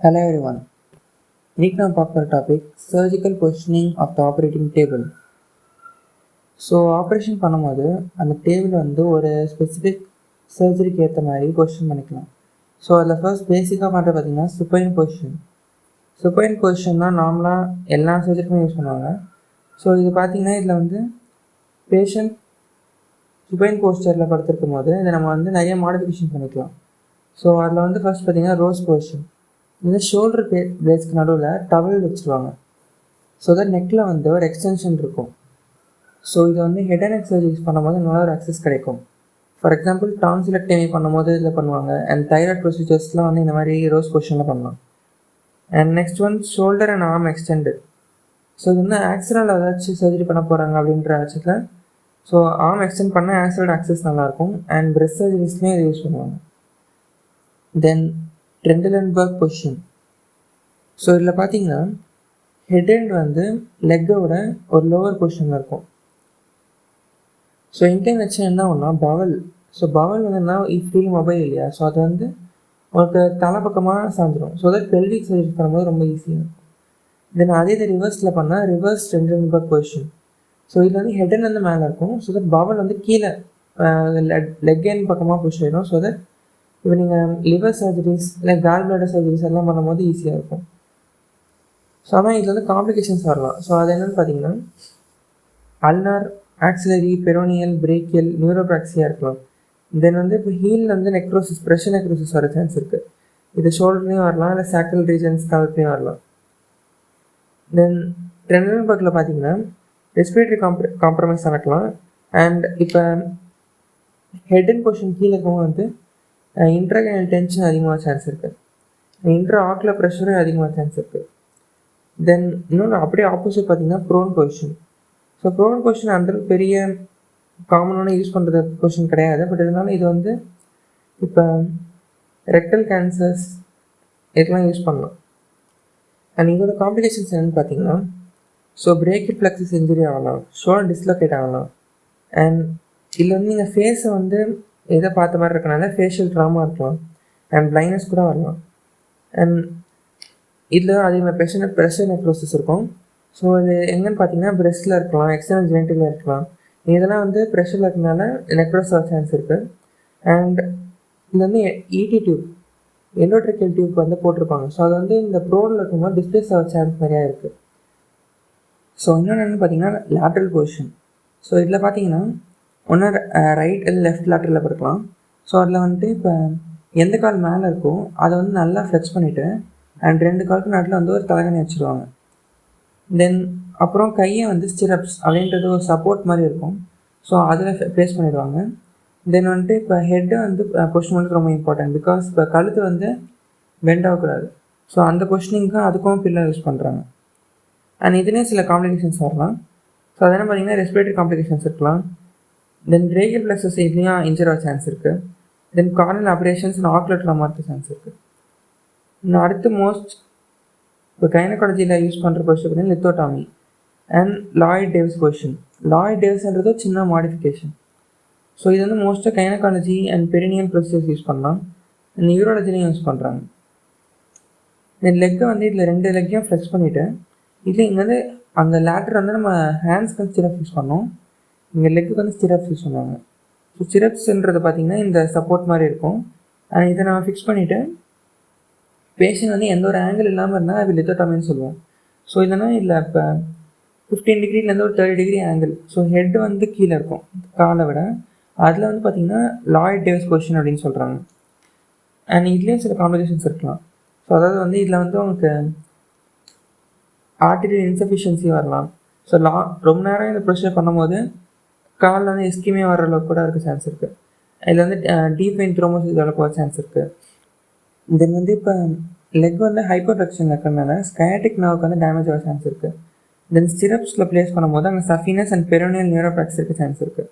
Hello everyone. இன்னைக்கு நான் பார்க்குற topic surgical positioning of the operating table. So operation பண்ணும்போது அந்த டேபிள் வந்து ஒரு ஸ்பெசிஃபிக் சர்ஜரிக்கு ஏற்ற மாதிரி பொசிஷன் பண்ணிக்கலாம். ஸோ அதில் ஃபர்ஸ்ட் பேசிக்காக பண்ணுறது பார்த்திங்கன்னா சுப்பைன் பொசிஷன். சுப்பைன் பொசிஷன் தான் நார்மலாக எல்லா சர்ஜரிக்குமே யூஸ் பண்ணுவாங்க. ஸோ இது பார்த்திங்கன்னா இதில் வந்து பேஷண்ட் சுப்பைன் போஸ்டரில் படுத்திருக்கும் போது இதை நம்ம வந்து நிறைய மாடிஃபிகேஷன் பண்ணிக்கலாம். ஸோ அதில் வந்து ஃபர்ஸ்ட் பார்த்திங்கன்னா ரோஸ் பொசிஷன். இந்த ஷோல்டர் பிளேட்ஸ்க்கு நடுவில் டவல் வச்சுருவாங்க. ஸோ தட் நெக்கில் வந்து ஒரு எக்ஸ்டென்ஷன் இருக்கும். ஸோ இது வந்து ஹெட் அண்ட் நெக் சர்ஜரிஸ் பண்ணும்போது நல்லா ஒரு அக்சஸ் கிடைக்கும். ஃபார் எக்ஸாம்பிள் டான்சிலெக்டமி பண்ணும்போது இதில் பண்ணுவாங்க. அண்ட் தைராய்ட் ப்ரொசீஜர்ஸ்லாம் வந்து இந்த மாதிரி ரோஸ் பொசிஷனில் பண்ணலாம். And next one shoulder and arm extended. So இது வந்து ஆக்சிடல் ஏதாச்சும் சர்ஜரி பண்ண போகிறாங்க அப்படின்ற பட்சத்தில் ஸோ ஆர்ம் எக்ஸ்டெண்ட் பண்ண ஆக்சிடல் ஆக்சஸ் நல்லாயிருக்கும். அண்ட் பிரெஸ்ட் சர்ஜரிஸ்லேயும் இது யூஸ் பண்ணுவாங்க. தென் Trendelenburg பொசிஷன். ஸோ இதில் பார்த்தீங்கன்னா ஹெட் எண்ட் வந்து லெக்கோட ஒரு லோவர் பொசிஷனில் இருக்கும். ஸோ இன்க்ளைன் வச்சு என்ன ஒன்றா பவல். ஸோ பவல் வந்து என்ன ஃபீல் மொபைல் இல்லையா, ஸோ அது வந்து உங்களுக்கு தலை பக்கமாக சாஞ்சிடும். ஸோ தட் பெல்விக் சர்ஜரி பண்ணும்போது ரொம்ப ஈஸியாக இருக்கும். தென் அதே இது ரிவர்ஸில் பண்ணால் ரிவர்ஸ் Trendelenburg பொசிஷன். ஸோ இதில் வந்து ஹெட் எண்ட் வந்து மேலே இருக்கும். ஸோ தட் பவல் வந்து கீழே லெக் எண்ட் பக்கமாக புஷ் ஆகிடும். ஸோ தட் இப்போ நீங்கள் லிவர் சர்ஜரிஸ் இல்லை கால் பிளாடர் சர்ஜரிஸ் எல்லாம் பண்ணும்போது ஈஸியாக இருக்கும். ஸோ ஆனால் இதில் வந்து காம்ப்ளிகேஷன்ஸ் வரலாம். ஸோ அது என்னென்னு பார்த்தீங்கன்னா அல்னார், ஆக்சிலரி, பெரோனியல், பிரேக்கியல், நியூரோப்ராக்சியாக இருக்கலாம். தென் வந்து இப்போ ஹீலில் வந்து நெக்ரோசிஸ், ப்ரெஷர் நெக்ரோசிஸ் வர சான்ஸ் இருக்குது. இது ஷோல்டர்லேயும் வரலாம், இல்லை சாக்கல் ரீஜன்ஸ் ஸ்கால்ப்லேயும் வரலாம். தென் Trendelenburgல பார்த்தீங்கன்னா ரெஸ்பிரேட்டரி காம்ப்ரமைஸ் நடக்கலாம். அண்ட் இப்போ ஹெட் அண்ட் பொசிஷன் கீழே இருக்கவங்க வந்து இன்ட்ராக்ரைனல் டென்ஷன் அதிகமாக சான்ஸ் இருக்குது. இன்ட்ரா ஆக்குலர் ப்ரெஷரும் அதிகமாக சான்ஸ் இருக்குது. தென் இன்னொன்று அப்படியே ஆப்போசிட் பார்த்தீங்கன்னா prone position. So prone position அந்தளவுக்கு பெரிய காமனான யூஸ் பண்ணுறது பொசிஷன் கிடையாது. பட் இருந்தாலும் இது வந்து இப்போ ரெக்டல் கேன்சர்ஸ் இதெல்லாம் யூஸ் பண்ணலாம். அண்ட் இதோட காம்ப்ளிகேஷன்ஸ் என்னென்னு பார்த்தீங்கன்னா ஸோ பிரேக்கியல் பிளெக்ஸஸ் இன்ஜுரி ஆகலாம், ஷோல்டர் டிஸ்லோகேட் ஆகலாம். அண்ட் இதில் வந்து நீங்கள் ஃபேஸை வந்து எதை பார்த்த மாதிரி இருக்கனால ஃபேஷியல் ட்ராமா இருக்கலாம். அண்ட் பிளைனஸ் கூட வரலாம். அண்ட் இதில் அதே மாதிரி ப்ரெஷர் நெக்ரோசிஸ் இருக்கும். ஸோ இது எங்கன்னு பார்த்தீங்கன்னா பிரெஸ்ட்டில் இருக்கலாம், எக்ஸ்டர்னல் ஜெனிட்டில் இருக்கலாம். இதெல்லாம் வந்து ப்ரெஷரில் இருக்கனால நெக்ரோஸ் ஆக சான்ஸ் இருக்குது. அண்ட் இது வந்து ஈடி டியூப், எண்டோட்ரிக்கல் டியூப் வந்து போட்டிருப்பாங்க. ஸோ அது வந்து இந்த ப்ரோனில் இருக்கும்போது டிஸ்பிளேஸ் ஆக சான்ஸ் நிறையா இருக்குது. ஸோ இன்னொன்று பார்த்தீங்கன்னா லேட்ரல் பொசிஷன். ஸோ இதில் பார்த்தீங்கன்னா ஒன்று ரைட் இல்லை லெஃப்ட் லேட்டரில் படுக்கலாம். ஸோ அதில் வந்துட்டு இப்போ எந்த கால் மேலே இருக்கோ அதை வந்து நல்லா ஃப்ளெக்ஸ் பண்ணிவிட்டு அண்ட் ரெண்டு காலுக்கு நடுவில் வந்து ஒரு தலைகணி வச்சுருவாங்க. தென் அப்புறம் கையை வந்து ஸ்டிரப்ஸ் அப்படின்றது ஒரு சப்போர்ட் மாதிரி இருக்கும். ஸோ அதில் ப்ளேஸ் பண்ணிடுவாங்க. தென் வந்துட்டு இப்போ ஹெட்டு வந்து பொசிஷன் வந்து ரொம்ப இம்பார்ட்டன்ட். பிகாஸ் இப்போ கழுத்து வந்து பெண்ட் ஆகக்கூடாது. ஸோ அந்த பொசிஷனிங்க்கு அதுக்கும் பில்லர் யூஸ் பண்ணுறாங்க. அண்ட் இதுலேயும் சில காம்ப்ளிகேஷன்ஸ் வரலாம். ஸோ அதெல்லாம் பார்த்தீங்கன்னா ரெஸ்பிரேட்டரி காம்ப்ளிகேஷன்ஸ் இருக்கலாம். தென் பிரேக்கியல் பிளெக்ஸஸ் இதுலேயும் இன்ஜர் ஆக சான்ஸ் இருக்குது. Then corneal operations and ocular trauma இருக்க சான்ஸ் இருக்குது. இன்னும் அடுத்து மோஸ்ட் இப்போ கைனகாலஜியில் யூஸ் பண்ணுற பொசிஷன் பார்த்தீங்கன்னா lithotomy and Lloyd Davies position. லாய்ட் டேவிஸ்ன்றது சின்ன மாடிஃபிகேஷன். ஸோ இது வந்து மோஸ்ட்டாக gynaecology and perineal procedures use பண்ணலாம். அண்ட் யூரோலஜிலையும் யூஸ் பண்ணுறாங்க. தென் லெக்கை வந்து இதில் ரெண்டு லெக்கையும் ஃப்ளெக்ஸ் பண்ணிவிட்டு இதில் இங்கே வந்து அந்த லேட்டர் வந்து நம்ம ஹேண்ட்ஸ்க்கு வந்து ஸ்டிரப்ஸ் யூஸ் பண்ணோம். இங்கே லெக்குக்கு வந்து ஸ்டிரப்ஸ் யூஸ் பண்ணுவாங்க. ஸோ ஸ்டிரப்ஸ்ன்றது பார்த்திங்கன்னா இந்த சப்போர்ட் மாதிரி இருக்கும். அண்ட் இதை நம்ம ஃபிக்ஸ் பண்ணிவிட்டு பேஷண்ட் வந்து எந்த ஒரு ஆங்கிள் இல்லாமல் இருந்தால் அது லித்தோடாமின்னு சொல்லுவோம். ஸோ இதனால் இதில் இப்போ 15 டிகிரிலேருந்து ஒரு 30 டிகிரி ஆங்கிள். ஸோ ஹெட் வந்து கீழே இருக்கும் காலை விட. அதில் வந்து பார்த்திங்கன்னா லாய்ட் டேவிஸ் பொசிஷன் அப்படின்னு சொல்கிறாங்க. அண்ட் இதுலேயும் சில காம்ப்ளிகேஷன்ஸ் இருக்கலாம். ஸோ அதாவது வந்து இதில் வந்து உங்களுக்கு ஆர்டரியல் இன்சஃபிஷியன்சி வரலாம். ஸோ ரொம்ப நேரம் இந்த ப்ரொசீஜர் பண்ணும்போது காலில் வந்து எஸ்கிமே வர அளவுக்கு கூட இருக்க சான்ஸ் இருக்குது. இதில் வந்து டீப் வெயின் த்ரோம்போசிஸ் டெவலப் ஆக சான்ஸ் இருக்குது. தென் வந்து இப்போ லெக் வந்து ஹைப்பர்ஃப்ளெக்ஷன் இருக்கிறதுனால ஸ்கயாட்டிக் நர்வுக்கு வந்து டேமேஜ் ஆக சான்ஸ் இருக்குது. தென் ஸ்டிரப்ஸில் ப்ளேஸ் பண்ணும்போது அங்கே சஃபினஸ் அண்ட் பெரோனியல் நியூரோப்ராக்ஸ் இருக்க சான்ஸ் இருக்குது.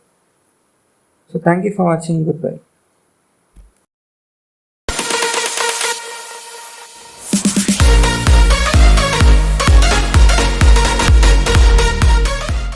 ஸோ தேங்க்யூ ஃபார் வாட்சிங். Good bye.